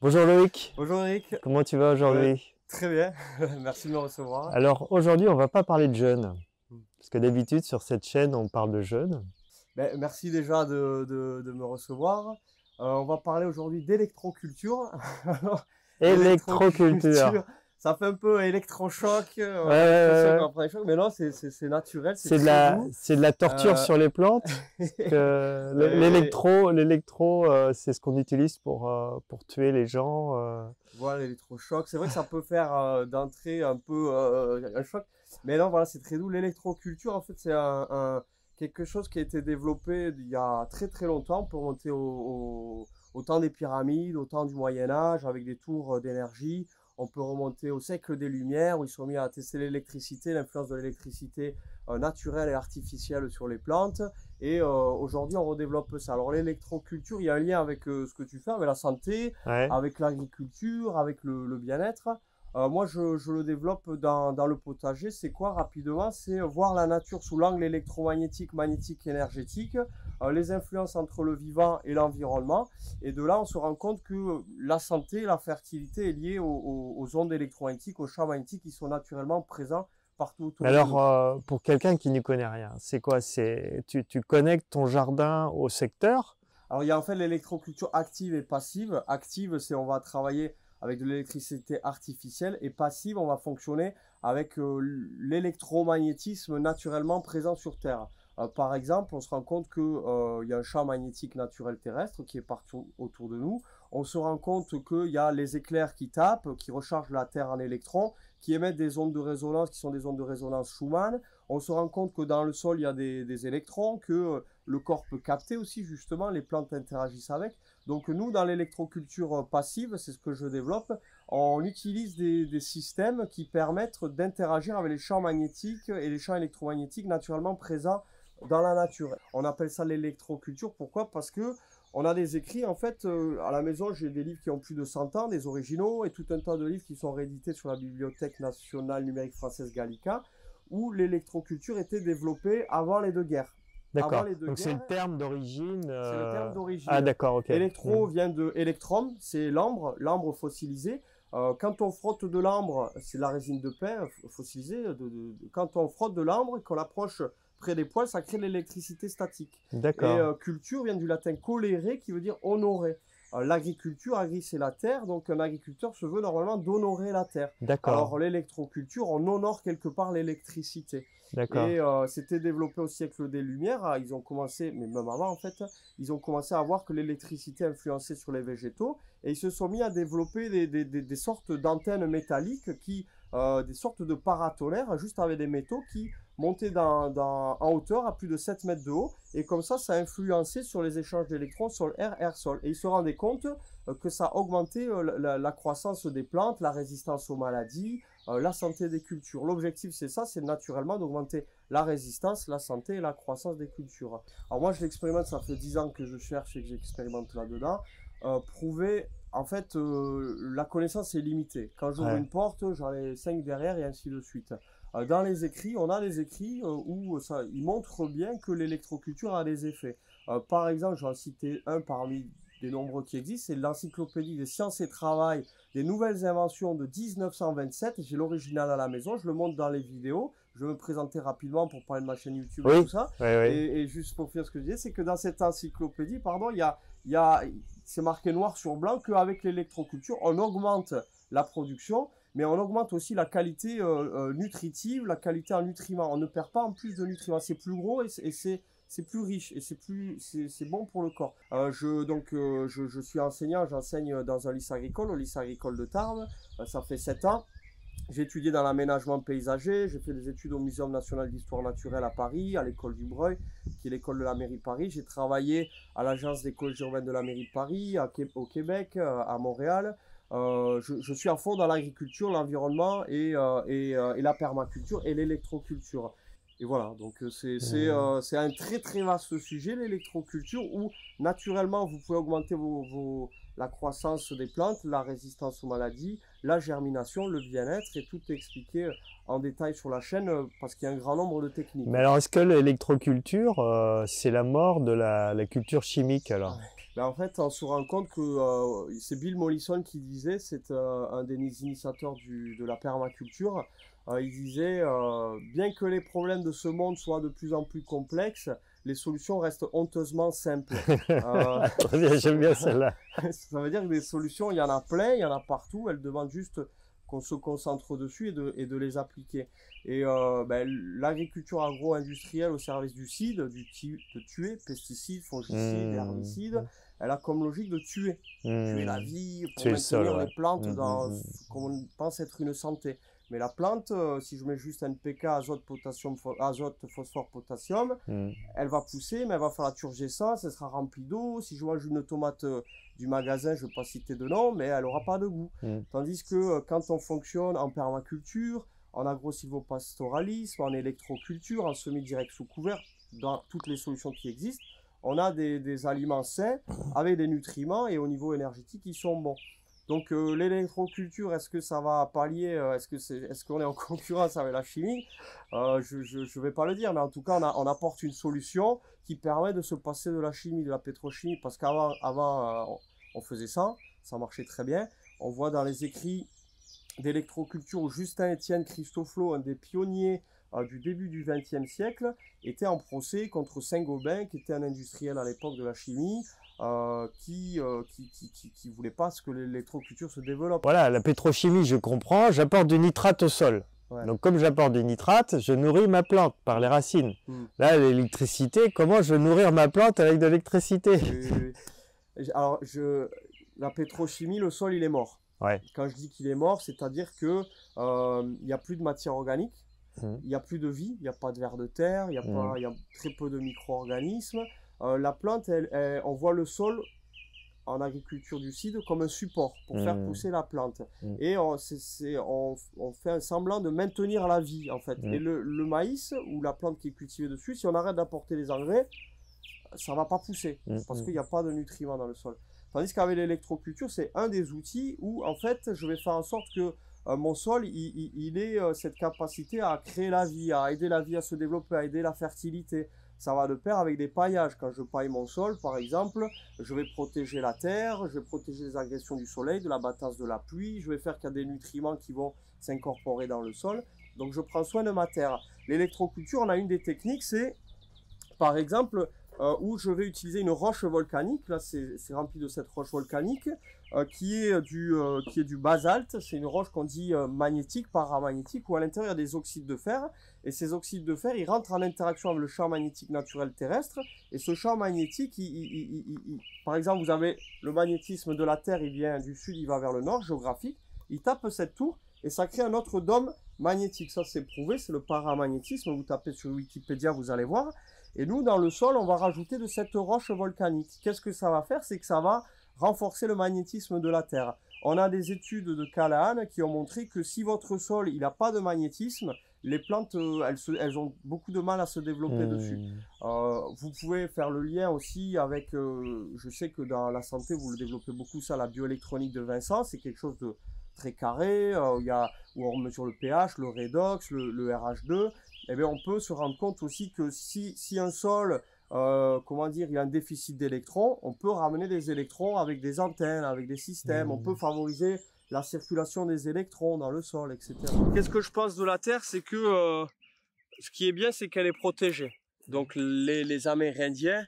Bonjour Loïc, Bonjour Eric. comment tu vas Ouais, aujourd'hui? très bien, merci de me recevoir. Alors aujourd'hui on va pas parler de jeûne, Mm. parce que d'habitude sur cette chaîne on parle de jeûne. Ben, merci déjà de me recevoir. On va parler aujourd'hui d'électroculture. Alors, Électroculture. l'électroculture, ça fait un peu électrochoc, Ouais, on a l'impression ouais, ouais. qu'on prend des chocs, mais non, c'est naturel, c'est très doux. C'est de la torture Euh, sur les plantes, parce que et c'est ce qu'on utilise pour tuer les gens. voilà, l'électrochoc, c'est vrai que ça peut faire d'entrée un peu un choc, mais non, voilà, c'est très doux. L'électroculture, en fait, c'est quelque chose qui a été développé il y a très très longtemps pour monter au temps des pyramides, au temps du Moyen Âge, avec des tours d'énergie. On peut remonter au siècle des Lumières, où ils sont mis à tester l'électricité, l'influence de l'électricité naturelle et artificielle sur les plantes. Et aujourd'hui, on redéveloppe ça. Alors, l'électroculture, il y a un lien avec ce que tu fais, avec la santé, Ouais. avec l'agriculture, avec le bien-être. Moi, je le développe dans le potager. C'est quoi rapidement? C'est voir la nature sous l'angle électromagnétique, magnétique, énergétique, les influences entre le vivant et l'environnement. Et de là, on se rend compte que la santé, la fertilité est liée aux ondes électromagnétiques, aux champs magnétiques qui sont naturellement présents partout Mais autour de alors nous. pour quelqu'un qui n'y connaît rien, c'est quoi? Tu connectes ton jardin au secteur? Alors, il y a en fait l'électroculture active et passive. Active, c'est on va travailler avec de l'électricité artificielle et passive, on va fonctionner avec l'électromagnétisme naturellement présent sur Terre. Par exemple, on se rend compte que il y a un champ magnétique naturel terrestre qui est partout autour de nous. On se rend compte qu'il y a les éclairs qui tapent, qui rechargent la Terre en électrons, qui émettent des ondes de résonance qui sont des ondes de résonance Schumann. On se rend compte que dans le sol, il y a des électrons, que le corps peut capter aussi, justement, les plantes interagissent avec. Donc nous, dans l'électroculture passive, c'est ce que je développe, on utilise des systèmes qui permettent d'interagir avec les champs magnétiques et les champs électromagnétiques naturellement présents dans la nature. On appelle ça l'électroculture. Pourquoi? Parce que on a des écrits, en fait, à la maison, j'ai des livres qui ont plus de 100 ans, des originaux, et tout un tas de livres qui sont réédités sur la Bibliothèque nationale numérique française Gallica, où l'électroculture était développée avant les deux guerres. Avant D'accord. les deux Donc c'est le guerres, terme d'origine. c'est le terme Ah d'origine. d'accord, ok. Électro vient de électrum, c'est l'ambre fossilisé. Quand on frotte de l'ambre, c'est la résine de pin fossilisée. Quand on frotte de l'ambre et qu'on l'approche près des poils, ça crée de l'électricité statique. Et D'accord, culture vient du latin colere qui veut dire honorer. L'agriculture, agri c'est la terre, donc un agriculteur se veut normalement d'honorer la terre. d'accord, Alors l'électroculture, on honore quelque part l'électricité. d'accord. Et c'était développé au siècle des Lumières. Ils ont commencé, mais même avant en fait, ils ont commencé à voir que l'électricité influençait sur les végétaux et ils se sont mis à développer des sortes d'antennes métalliques des sortes de paratonnerres juste avec des métaux qui montaient en hauteur à plus de 7 mètres de haut et comme ça influençait sur les échanges d'électrons sol-air, air-sol. Et ils se rendaient compte que ça augmentait la croissance des plantes, la résistance aux maladies, la santé des cultures. L'objectif, c'est ça, c'est naturellement d'augmenter la résistance, la santé et la croissance des cultures. Alors moi, je l'expérimente, ça fait 10 ans que je cherche et que j'expérimente là-dedans. Prouver, en fait, la connaissance est limitée. Quand j'ouvre Ouais. une porte, j'en ai 5 derrière et ainsi de suite. Dans les écrits, on a des écrits où ils montrent bien que l'électroculture a des effets. Par exemple, j'en citer un parmi des nombreux qui existent, c'est l'encyclopédie des sciences et travail des nouvelles inventions de 1927. J'ai l'original à la maison, je le montre dans les vidéos. Je vais me présenter rapidement pour parler de ma chaîne YouTube et tout Oui, ça. oui, oui. Et juste pour finir ce que je disais, c'est que dans cette encyclopédie, pardon, c'est marqué noir sur blanc qu'avec l'électroculture, on augmente la production, mais on augmente aussi la qualité nutritive, la qualité en nutriments. On ne perd pas en plus de nutriments. C'est plus gros et c'est plus riche et c'est bon pour le corps. Je suis enseignant, j'enseigne dans un lycée agricole, au lycée agricole de Tarbes. Ça fait 7 ans. J'ai étudié dans l'aménagement paysager, j'ai fait des études au Muséum national d'histoire naturelle à Paris, à l'école du Breuil, qui est l'école de la mairie de Paris. J'ai travaillé à l'agence d'écologie urbaine de la mairie de Paris, au Québec, à Montréal. Je suis à fond dans l'agriculture, l'environnement et la permaculture et l'électroculture. Et voilà, donc Hmm. c'est un très très vaste sujet, l'électroculture, où naturellement vous pouvez augmenter la croissance des plantes, la résistance aux maladies, la germination, le bien-être, et tout est expliqué en détail sur la chaîne parce qu'il y a un grand nombre de techniques. Mais alors est-ce que l'électroculture, c'est la mort de la culture chimique alors? Ben, en fait, on se rend compte que c'est Bill Mollison qui disait, c'est un des initiateurs de la permaculture. Il disait, bien que les problèmes de ce monde soient de plus en plus complexes, les solutions restent honteusement simples. Très bien, j'aime bien celle-là. Ça veut dire que des solutions, il y en a plein, il y en a partout. Elles demandent juste qu'on se concentre dessus et de les appliquer. Et ben, l'agriculture agro-industrielle au service du CID, de tuer, pesticides, fongicides, herbicides, elle a comme logique de tuer. Tuer la vie pour maintenir les plantes dans ce qu'on pense être une santé. Mais la plante, si je mets juste NPK, azote, phosphore, potassium, elle va pousser, mais elle va faire la turgescence, elle sera remplie d'eau. Si je mange une tomate du magasin, je ne vais pas citer de nom, mais elle n'aura pas de goût. Tandis que quand on fonctionne en permaculture, en agro-silvopastoralisme, en électroculture, en semi-direct sous couvert, dans toutes les solutions qui existent, on a des aliments sains avec des nutriments et au niveau énergétique, ils sont bons. Donc l'électroculture, est-ce que ça va pallier, est-ce qu'on est en concurrence avec la chimie? Je ne vais pas le dire, mais en tout cas, on apporte une solution qui permet de se passer de la chimie, de la pétrochimie, parce qu'avant, on faisait ça marchait très bien. On voit dans les écrits d'électroculture où Justin-Étienne Christoflo, un des pionniers du début du XXe siècle, était en procès contre Saint-Gobain, qui était un industriel à l'époque de la chimie, qui voulait pas que l'électroculture se développe. Voilà, la pétrochimie, je comprends, j'apporte du nitrate au sol. Ouais. Donc comme j'apporte du nitrate, je nourris ma plante par les racines. Là, l'électricité, comment je vais nourrir ma plante avec de l'électricité? Alors, la pétrochimie, le sol, il est mort. Ouais. Quand je dis qu'il est mort, c'est-à-dire que il n'y a plus de matière organique, il n'y a plus de vie, il n'y a pas de vers de terre, il y a très peu de micro-organismes. La plante, on voit le sol en agriculture du CID comme un support pour faire pousser la plante. Et on fait un semblant de maintenir la vie, en fait. Et le maïs, ou la plante qui est cultivée dessus, si on arrête d'apporter les engrais, ça ne va pas pousser, parce qu'il n'y a pas de nutriments dans le sol. Tandis qu'avec l'électroculture, c'est un des outils où, en fait, je vais faire en sorte que mon sol, il ait cette capacité à créer la vie, à aider la vie à se développer, à aider la fertilité. Ça va de pair avec des paillages. Quand je paille mon sol, par exemple, je vais protéger la terre, je vais protéger les agressions du soleil, de la batasse de la pluie, je vais faire qu'il y a des nutriments qui vont s'incorporer dans le sol. Donc je prends soin de ma terre. L'électroculture, on a une des techniques, c'est par exemple où je vais utiliser une roche volcanique. Là, c'est rempli de cette roche volcanique qui est du basalte. C'est une roche qu'on dit magnétique, paramagnétique, où à l'intérieur il y a des oxydes de fer. Et ces oxydes de fer, ils rentrent en interaction avec le champ magnétique naturel terrestre. Et ce champ magnétique, par exemple, vous avez le magnétisme de la Terre, il vient du sud, il va vers le nord, géographique. Il tape cette tour et ça crée un autre dôme magnétique. Ça, c'est prouvé, c'est le paramagnétisme. Vous tapez sur Wikipédia, vous allez voir. Et nous, dans le sol, on va rajouter de cette roche volcanique. Qu'est-ce que ça va faire? C'est que ça va renforcer le magnétisme de la Terre. On a des études de Callahan qui ont montré que si votre sol il n'a pas de magnétisme, les plantes, elles ont beaucoup de mal à se développer dessus. Vous pouvez faire le lien aussi avec, je sais que dans la santé, vous le développez beaucoup, ça, la bioélectronique de Vincent. C'est quelque chose de très carré, où on mesure le pH, le redox, le RH2. Eh bien, on peut se rendre compte aussi que si un sol, comment dire, il y a un déficit d'électrons, on peut ramener des électrons avec des antennes, avec des systèmes. On peut favoriser la circulation des électrons dans le sol, etc. Qu'est-ce que je pense de la Terre? C'est que ce qui est bien, c'est qu'elle est protégée. Donc les Amérindiens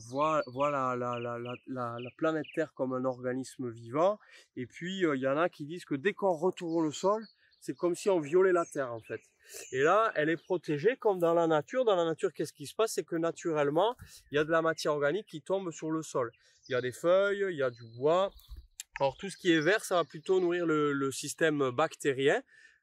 voient la planète Terre comme un organisme vivant. Et puis, il y en a qui disent que dès qu'on retourne le sol, c'est comme si on violait la Terre, en fait. Et là, elle est protégée comme dans la nature. Dans la nature, qu'est-ce qui se passe? C'est que naturellement, il y a de la matière organique qui tombe sur le sol. Il y a des feuilles, il y a du bois. Alors tout ce qui est vert, ça va plutôt nourrir le système bactérien.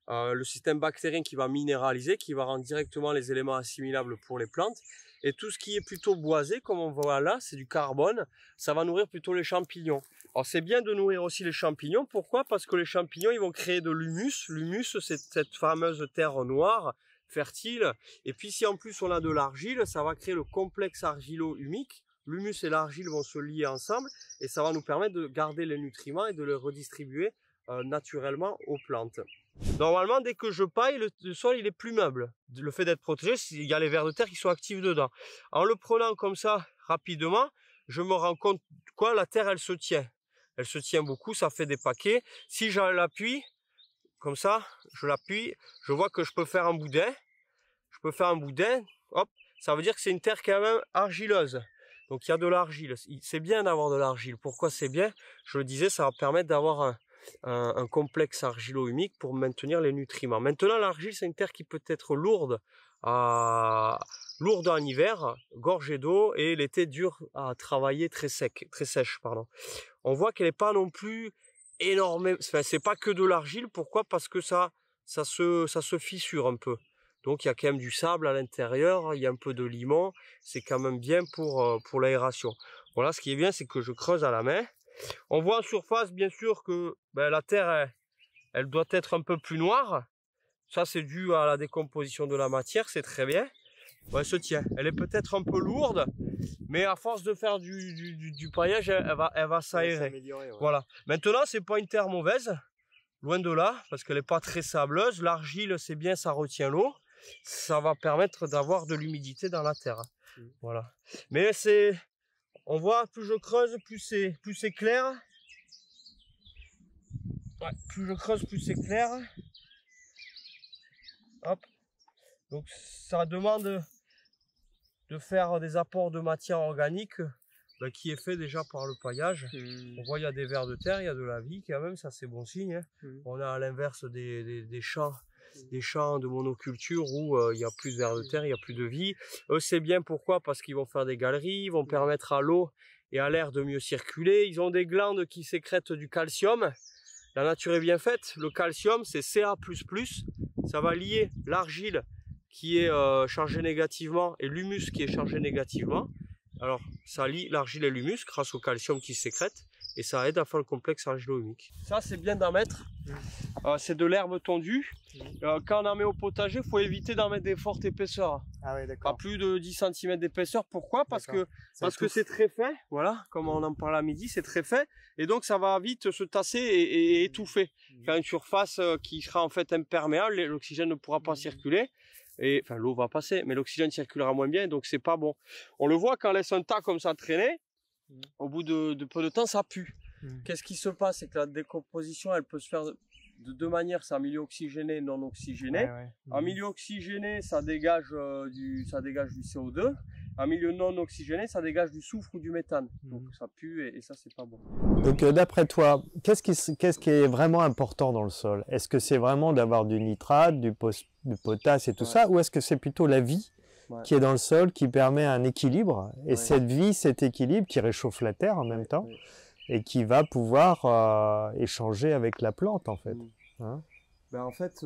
Le système bactérien qui va minéraliser, qui va rendre directement les éléments assimilables pour les plantes. Et tout ce qui est plutôt boisé, comme on voit là, c'est du carbone, ça va nourrir plutôt les champignons. Alors c'est bien de nourrir aussi les champignons, pourquoi? Parce que les champignons, ils vont créer de l'humus. L'humus, c'est cette fameuse terre noire, fertile. Et puis si en plus on a de l'argile, ça va créer le complexe argilo-humique. L'humus et l'argile vont se lier ensemble et ça va nous permettre de garder les nutriments et de les redistribuer naturellement aux plantes. Normalement, dès que je paille, le sol il est plus meuble. Le fait d'être protégé, il y a les vers de terre qui sont actifs dedans. En le prenant comme ça rapidement, je me rends compte quoi, la terre elle se tient. Elle se tient beaucoup, ça fait des paquets. Si je l'appuie, comme ça, je l'appuie, je vois que je peux faire un boudin. Je peux faire un boudin, hop, ça veut dire que c'est une terre quand même argileuse. Donc il y a de l'argile. C'est bien d'avoir de l'argile. Pourquoi c'est bien? Je le disais, ça va permettre d'avoir un complexe argilo-humique pour maintenir les nutriments. Maintenant, l'argile, c'est une terre qui peut être lourde en hiver, gorgée d'eau, et l'été dur à travailler, très sèche, pardon. On voit qu'elle n'est pas non plus énorme. Enfin, c'est pas que de l'argile. Pourquoi? Parce que ça se fissure un peu. Donc il y a quand même du sable à l'intérieur, il y a un peu de limon, c'est quand même bien pour l'aération. Voilà, ce qui est bien, c'est que je creuse à la main. On voit en surface, bien sûr, que la terre, elle doit être un peu plus noire. Ça, c'est dû à la décomposition de la matière, c'est très bien. Ouais, elle se tient. Elle est peut-être un peu lourde, mais à force de faire du paillage, elle va s'aérer. Ouais. Voilà. Maintenant, c'est pas une terre mauvaise, loin de là, parce qu'elle n'est pas très sableuse. L'argile, c'est bien, ça retient l'eau. Ça va permettre d'avoir de l'humidité dans la terre. Voilà. Mais on voit, plus je creuse, plus c'est clair. Ouais, plus je creuse, plus c'est clair. Hop. Donc ça demande de faire des apports de matière organique qui est fait déjà par le paillage. On voit il y a des vers de terre, il y a de la vie quand même, ça c'est bon signe. Hein. On a à l'inverse des champs de monoculture où il y a plus de vers de terre, il y a plus de vie. Eux c'est bien, pourquoi? Parce qu'ils vont faire des galeries, ils vont permettre à l'eau et à l'air de mieux circuler. Ils ont des glandes qui sécrètent du calcium. La nature est bien faite, le calcium c'est Ca++, ça va lier l'argile qui est chargée négativement et l'humus qui est chargé négativement. Alors ça lie l'argile et l'humus grâce au calcium qui se sécrète et ça aide à faire le complexe argilo-humique. Ça c'est bien d'en mettre, c'est de l'herbe tondue. Quand on en met au potager, il faut éviter d'en mettre des fortes épaisseurs. Ah oui, d'accord. Pas plus de 10 cm d'épaisseur. Pourquoi? Parce que c'est très fin, voilà, comme on en parlait à midi, c'est très fin et donc ça va vite se tasser et étouffer. Faire une surface qui sera en fait imperméable, l'oxygène ne pourra pas circuler. Et enfin l'eau va passer, mais l'oxygène circulera moins bien, donc c'est pas bon. On le voit quand on laisse un tas comme ça traîner, au bout de peu de temps ça pue. Qu'est-ce qui se passe? C'est que la décomposition elle peut se faire de deux manières, c'est en milieu oxygéné et non oxygéné. En milieu oxygéné, ça dégage du CO2. En milieu non oxygéné, ça dégage du soufre ou du méthane. Donc ça pue et ça c'est pas bon. Donc d'après toi, qu'est-ce qui est vraiment important dans le sol? Est-ce que c'est vraiment d'avoir du nitrate, du potasse et tout ça, ou est-ce que c'est plutôt la vie qui est dans le sol, qui permet un équilibre, et cette vie, cet équilibre qui réchauffe la terre en même temps, et qui va pouvoir échanger avec la plante en fait. Hein? En fait,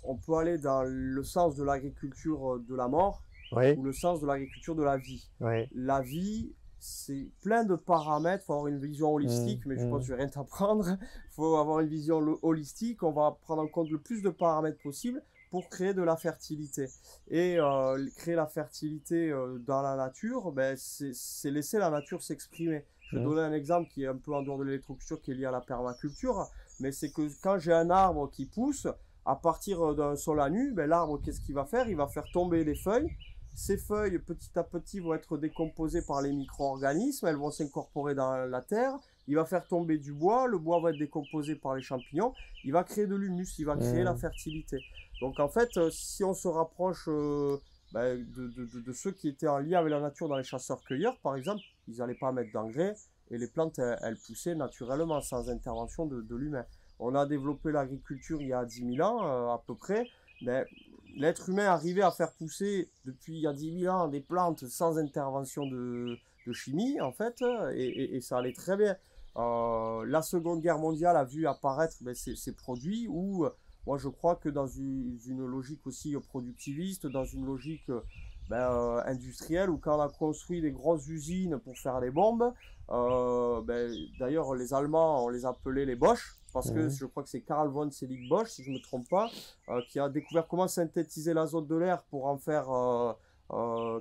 on peut aller dans le sens de l'agriculture de la mort ou le sens de l'agriculture de la vie. La vie, c'est plein de paramètres, il faut avoir une vision holistique, mais je pense que je vais rien t'apprendre. Il faut avoir une vision holistique, on va prendre en compte le plus de paramètres possible pour créer de la fertilité. Et créer la fertilité dans la nature, c'est laisser la nature s'exprimer. Je vais donner un exemple qui est un peu en dehors de l'électroculture, qui est lié à la permaculture, mais c'est que quand j'ai un arbre qui pousse, à partir d'un sol à nu, l'arbre, qu'est-ce qu'il va faire? Il va faire tomber les feuilles. Ces feuilles, petit à petit, vont être décomposées par les micro-organismes, elles vont s'incorporer dans la terre. Il va faire tomber du bois, le bois va être décomposé par les champignons, il va créer de l'humus, il va créer la fertilité. Donc en fait, si on se rapproche de ceux qui étaient en lien avec la nature dans les chasseurs-cueilleurs, par exemple, ils n'allaient pas mettre d'engrais et les plantes, elles poussaient naturellement, sans intervention de l'humain. On a développé l'agriculture il y a 10 000 ans à peu près. L'être humain arrivait à faire pousser depuis il y a 10 000 ans des plantes sans intervention de chimie en fait, et ça allait très bien. La Seconde Guerre mondiale a vu apparaître ces produits où moi je crois que dans une logique aussi productiviste, dans une logique industrielle, où quand on a construit des grosses usines pour faire des bombes, d'ailleurs les Allemands on les appelait les Bosch, parce que je crois que c'est Carl von Selig Bosch, si je ne me trompe pas, qui a découvert comment synthétiser l'azote de l'air pour en faire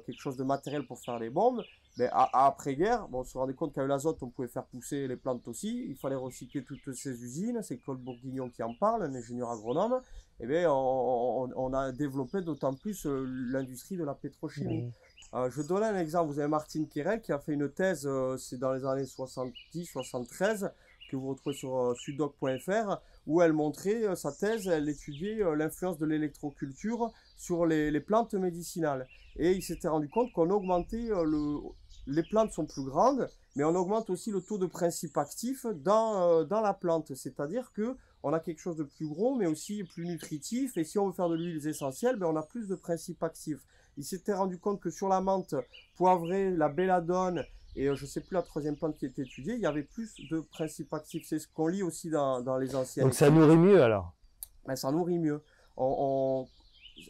quelque chose de matériel pour faire des bombes. Mais après-guerre, on se rendait compte qu'avec l'azote, on pouvait faire pousser les plantes aussi. Il fallait recycler toutes ces usines. C'est Claude Bourguignon qui en parle, un ingénieur agronome. eh bien, on a développé d'autant plus l'industrie de la pétrochimie. Je donne un exemple. Vous avez Martine Quérel qui a fait une thèse, c'est dans les années 70-73, que vous retrouvez sur sudoc.fr, où elle montrait sa thèse, elle étudiait l'influence de l'électroculture sur les plantes médicinales. Et il s'était rendu compte qu'on augmentait, les plantes sont plus grandes, mais on augmente aussi le taux de principes actifs dans la plante. C'est-à-dire qu'on a quelque chose de plus gros, mais aussi plus nutritif. Et si on veut faire de l'huile essentielle, ben on a plus de principes actifs. Il s'était rendu compte que sur la menthe poivrée, la belladone, et je ne sais plus la troisième plante qui était étudiée, il y avait plus de principes actifs. C'est ce qu'on lit aussi dans les anciennes. Donc ça nourrit mieux alors? Ben, ça nourrit mieux.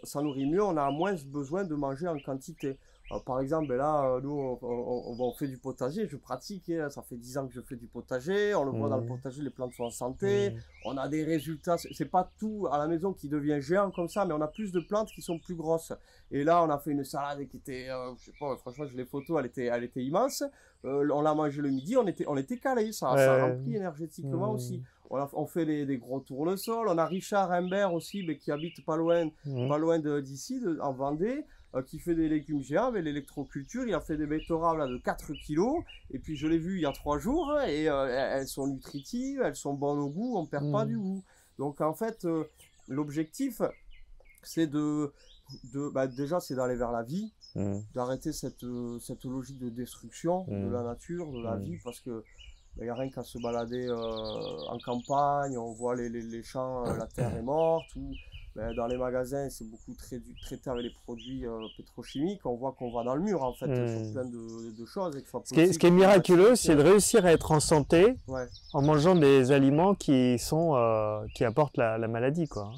Ça nourrit mieux, on a moins besoin de manger en quantité. Par exemple, ben là, nous, on fait du potager, je pratique, hein, ça fait 10 ans que je fais du potager, on le voit dans le potager, les plantes sont en santé, on a des résultats, c'est pas tout à la maison qui devient géant comme ça, mais on a plus de plantes qui sont plus grosses. Et là, on a fait une salade qui était, je sais pas, franchement, j'ai les photos, elle était immense, on l'a mangé le midi, on était calé, ça remplit énergétiquement aussi. On fait des gros tournesols, on a Richard Imbert aussi, mais qui habite pas loin d'ici, en Vendée, qui fait des légumes géants avec l'électroculture. Il a fait des betteraves là, de 4 kilos. Et puis je l'ai vu il y a 3 jours. Et elles sont nutritives, elles sont bonnes au goût, on ne perd pas du goût. Donc en fait, l'objectif, c'est déjà c'est d'aller vers la vie, d'arrêter cette logique de destruction de la nature, de la vie, parce que il n'y a rien qu'à se balader en campagne, on voit les champs, la terre est morte, ou dans les magasins, c'est beaucoup traité avec les produits pétrochimiques. On voit qu'on va dans le mur, en fait, sur plein de choses. Ce qui est miraculeux, c'est de réussir à être en santé en mangeant des aliments qui apportent la maladie, quoi.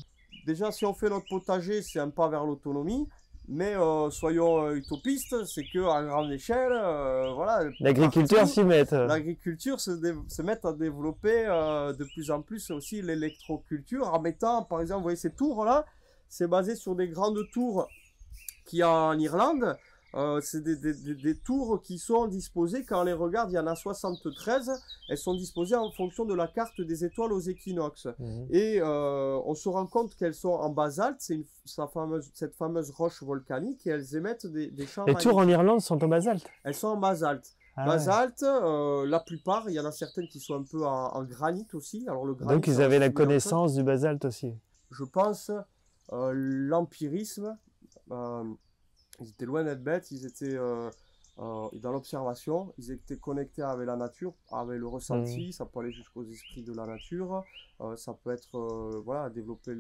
Déjà, si on fait notre potager, c'est un pas vers l'autonomie. Mais soyons utopistes, c'est qu'à grande échelle, voilà. L'agriculture s'y met. L'agriculture se met à développer de plus en plus aussi l'électroculture en mettant, par exemple, vous voyez ces tours-là, c'est basé sur des grandes tours qu'il y a en Irlande. C'est des tours qui sont disposées, quand on les regarde, il y en a 73, elles sont disposées en fonction de la carte des étoiles aux équinoxes. Et on se rend compte qu'elles sont en basalte, c'est cette fameuse roche volcanique, et elles émettent des champs magnétiques. Les tours en Irlande sont en basalte? Elles sont en basalte. Basalte, la plupart, il y en a certaines qui sont un peu en granit aussi. Alors, le granit, donc ils avaient la connaissance du basalte aussi? Je pense l'empirisme. Ils étaient loin d'être bêtes, ils étaient dans l'observation, ils étaient connectés avec la nature, avec le ressenti, ça peut aller jusqu'aux esprits de la nature, ça peut être développer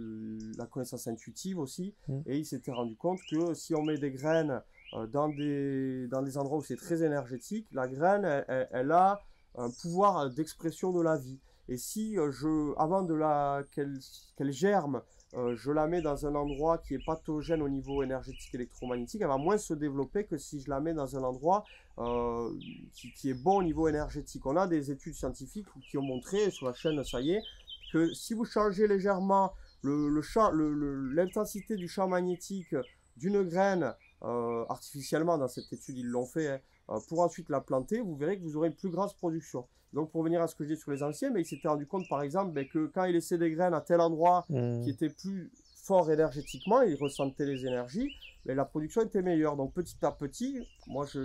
la connaissance intuitive aussi, et ils s'étaient rendu compte que si on met des graines dans des endroits où c'est très énergétique, la graine, elle a un pouvoir d'expression de la vie. Et si avant qu'elle germe, je la mets dans un endroit qui est pathogène au niveau énergétique électromagnétique, elle va moins se développer que si je la mets dans un endroit qui est bon au niveau énergétique. On a des études scientifiques qui ont montré, sur la chaîne, ça y est, que si vous changez légèrement l'intensité du champ magnétique d'une graine, artificiellement, dans cette étude, ils l'ont fait, pour ensuite la planter, vous verrez que vous aurez une plus grosse production. Donc, pour revenir à ce que je dis sur les anciens, mais ils s'étaient rendu compte, par exemple, que quand ils laissaient des graines à tel endroit qui était plus fort énergétiquement, ils ressentaient les énergies, mais la production était meilleure. Donc, petit à petit, moi, c'est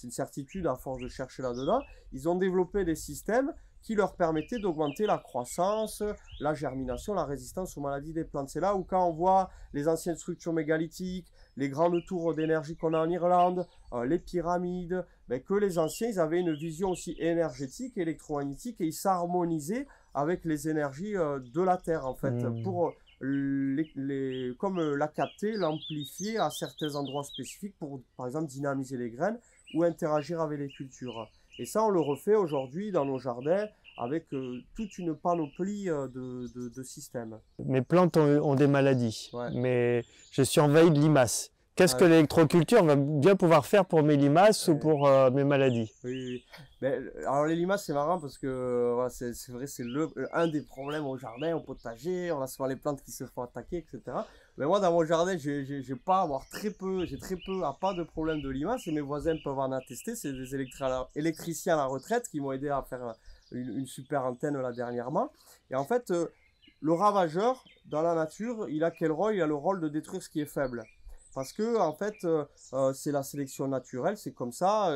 une certitude à force de chercher là-dedans, ils ont développé des systèmes qui leur permettaient d'augmenter la croissance, la germination, la résistance aux maladies des plantes. C'est là où, quand on voit les anciennes structures mégalithiques, les grandes tours d'énergie qu'on a en Irlande, les pyramides, que les anciens, ils avaient une vision aussi énergétique, électromagnétique, et ils s'harmonisaient avec les énergies de la Terre, en fait, pour comme la capter, l'amplifier à certains endroits spécifiques pour, par exemple, dynamiser les graines ou interagir avec les cultures. Et ça, on le refait aujourd'hui dans nos jardins avec toute une panoplie de systèmes. Mes plantes ont des maladies, mais je suis envahi de limaces. Qu'est-ce que l'électroculture va bien pouvoir faire pour mes limaces ou pour mes maladies? Oui. Mais, alors les limaces, c'est marrant parce que c'est vrai, c'est un des problèmes au jardin, au potager. On a souvent les plantes qui se font attaquer, etc. Mais moi, dans mon jardin, j'ai très peu, pas de problème de limaces, et mes voisins peuvent en attester. C'est des électriciens à la retraite qui m'ont aidé à faire une super antenne là dernièrement. Et en fait, le ravageur, dans la nature, il a quel rôle? Il a le rôle de détruire ce qui est faible. Parce que, en fait, c'est la sélection naturelle, c'est comme ça,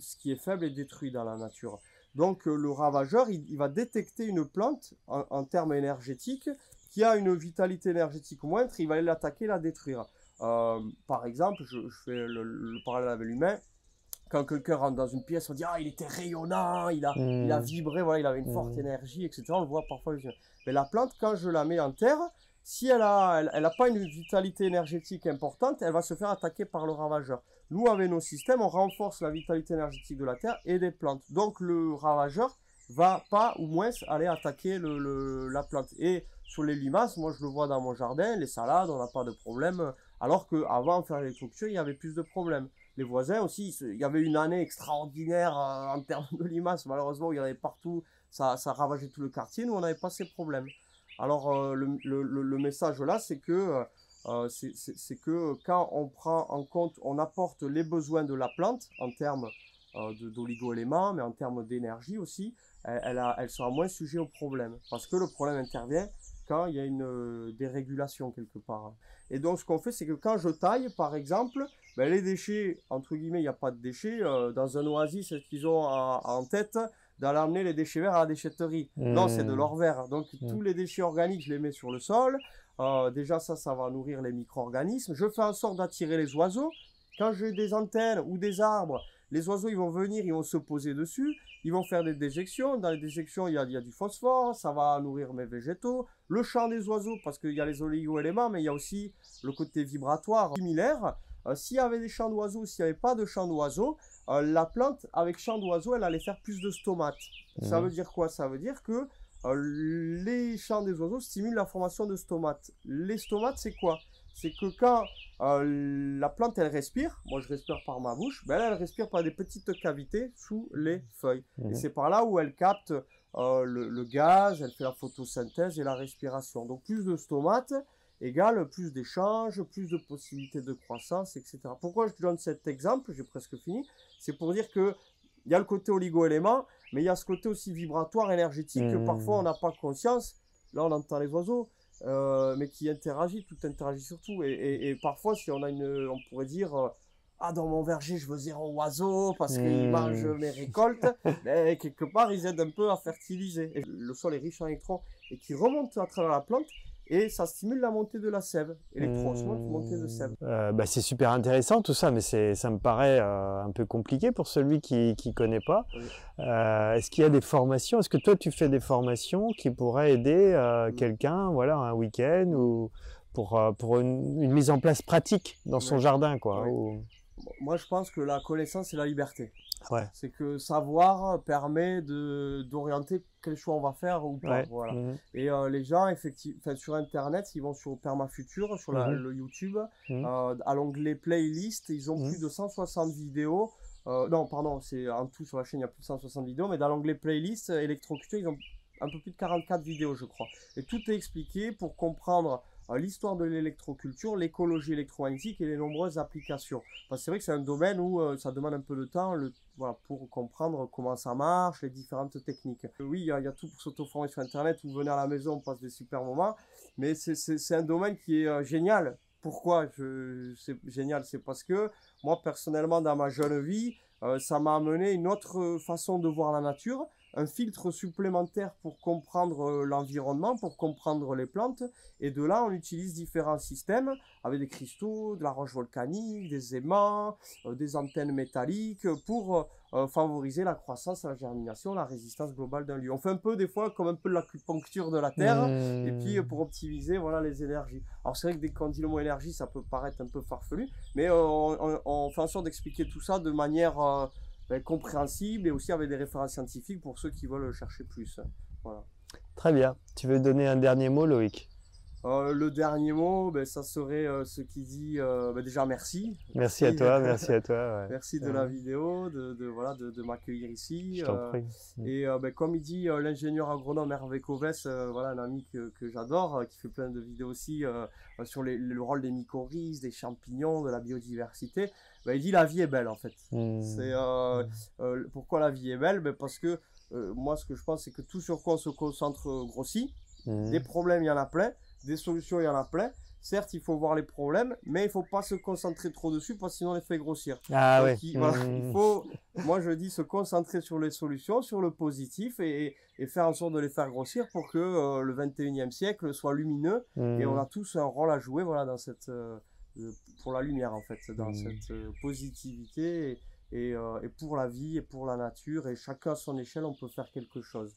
ce qui est faible est détruit dans la nature. Donc, le ravageur, il va détecter une plante, en termes énergétiques, qui a une vitalité énergétique moindre, il va aller l'attaquer, la détruire. Par exemple, je fais le parallèle avec l'humain. Quand quelqu'un rentre dans une pièce, on dit « Ah, il était rayonnant, il a vibré, voilà, il avait une forte énergie, etc. » On le voit parfois. Mais la plante, quand je la mets en terre, si elle a pas une vitalité énergétique importante, elle va se faire attaquer par le ravageur. Nous, avec nos systèmes, on renforce la vitalité énergétique de la terre et des plantes. Donc, le ravageur va pas ou moins aller attaquer la plante. Et sur les limaces, moi, je le vois dans mon jardin, les salades, on n'a pas de problème. Alors qu'avant de faire l'électrocution, il y avait plus de problèmes. Les voisins aussi, il y avait une année extraordinaire en termes de limaces. Malheureusement, il y en avait partout, ça ravageait tout le quartier. Nous, on n'avait pas ces problèmes. Alors, le message là, c'est que quand on prend en compte, on apporte les besoins de la plante en termes d'oligo-éléments, mais en termes d'énergie aussi, elle sera moins sujet au problème. Parce que le problème intervient quand il y a une dérégulation quelque part. Et donc, ce qu'on fait, c'est que quand je taille, par exemple, ben, les déchets, entre guillemets, il n'y a pas de déchets. Dans un oasis, c'est ce qu'ils ont en tête d'aller amener les déchets verts à la déchetterie. Non, c'est de l'or vert. Donc, tous les déchets organiques, je les mets sur le sol. Déjà, ça va nourrir les micro-organismes. Je fais en sorte d'attirer les oiseaux. Quand j'ai des antennes ou des arbres, les oiseaux, ils vont venir, ils vont se poser dessus. Ils vont faire des déjections. Dans les déjections, il y a du phosphore. Ça va nourrir mes végétaux. Le chant des oiseaux, parce qu'il y a les oligo-éléments, mais il y a aussi le côté vibratoire similaire. S'il y avait des chants d'oiseaux, s'il n'y avait pas de chants d'oiseaux, la plante, avec chants d'oiseaux, elle allait faire plus de stomates. Ça veut dire quoi? Ça veut dire que les chants des oiseaux stimulent la formation de stomates. Les stomates, c'est quoi? C'est que quand la plante, elle respire, moi je respire par ma bouche, ben elle respire par des petites cavités sous les feuilles. Et c'est par là où elle capte le gaz, elle fait la photosynthèse et la respiration. Donc plus de stomates égale plus d'échanges, plus de possibilités de croissance, etc. Pourquoi je te donne cet exemple? J'ai presque fini. C'est pour dire que il y a le côté oligo-élément, mais il y a ce côté aussi vibratoire, énergétique, que parfois on n'a pas conscience. Là, on entend les oiseaux, mais qui interagit, tout interagit surtout. Et parfois, si on a on pourrait dire, ah, dans mon verger, je veux 0 oiseau parce qu'ils mangent mes récoltes, mais quelque part, ils aident un peu à fertiliser. Et le sol est riche en électrons et qui remontent à travers la plante. Et ça stimule la montée de la sève, électroosmose, montée de sève. C'est super intéressant tout ça, mais ça me paraît un peu compliqué pour celui qui connaît pas. Oui. Est-ce qu'il y a des formations? Est-ce que toi tu fais des formations qui pourraient aider quelqu'un, voilà, un week-end ou pour une mise en place pratique dans son jardin, quoi? Oui. Moi, je pense que la connaissance, c'est la liberté. Ouais. C'est que savoir permet d'orienter quel choix on va faire ou pas. Ouais. Voilà. Et les gens, effectivement, sur Internet, ils vont sur Permafutur, sur le YouTube, à l'onglet Playlist, ils ont plus de 160 vidéos. Non, pardon, c'est en tout sur la chaîne, il y a plus de 160 vidéos, mais dans l'onglet Playlist, électrocuteur, ils ont un peu plus de 44 vidéos, je crois. Et tout est expliqué pour comprendre l'histoire de l'électroculture, l'écologie électromagnétique et les nombreuses applications. Parce que c'est vrai que c'est un domaine où ça demande un peu de temps voilà, pour comprendre comment ça marche, les différentes techniques. Oui, il y a tout pour s'auto-former sur Internet, vous venez à la maison, on passe des super moments, mais c'est un domaine qui est génial. Pourquoi c'est génial? C'est parce que moi, personnellement, dans ma jeune vie, ça m'a amené une autre façon de voir la nature, un filtre supplémentaire pour comprendre l'environnement, pour comprendre les plantes. Et de là, on utilise différents systèmes avec des cristaux, de la roche volcanique, des aimants, des antennes métalliques pour favoriser la croissance, la germination, la résistance globale d'un lieu. On fait un peu des fois comme un peu de l'acupuncture de la terre et puis pour optimiser voilà, les énergies. Alors c'est vrai que quand on dit le mot énergie, ça peut paraître un peu farfelu, mais on fait en sorte d'expliquer tout ça de manière compréhensible et aussi avec des références scientifiques pour ceux qui veulent chercher plus. Voilà. Très bien. Tu veux donner un dernier mot, Loïc? Le dernier mot, ça serait ce qui dit déjà merci. Merci à toi, merci à toi. Ouais. Merci de la vidéo, de m'accueillir ici. Je t'en prie. Et comme il dit l'ingénieur agronome Hervé Covès, voilà, un ami que j'adore, qui fait plein de vidéos aussi sur le rôle des mycorhizes, des champignons, de la biodiversité. Il dit la vie est belle en fait. C'est pourquoi la vie est belle? Parce que moi ce que je pense c'est que tout sur quoi on se concentre grossit. Des problèmes, il y en a plein. Des solutions, il y en a plein. Certes, il faut voir les problèmes, mais il ne faut pas se concentrer trop dessus parce que sinon on les fait grossir. Ah Donc, ouais. voilà, il faut, moi je dis, se concentrer sur les solutions, sur le positif et faire en sorte de les faire grossir pour que le 21e siècle soit lumineux. Et on a tous un rôle à jouer voilà, dans cette, pour la lumière en fait, dans cette positivité et pour la vie et pour la nature. Et chacun à son échelle, on peut faire quelque chose.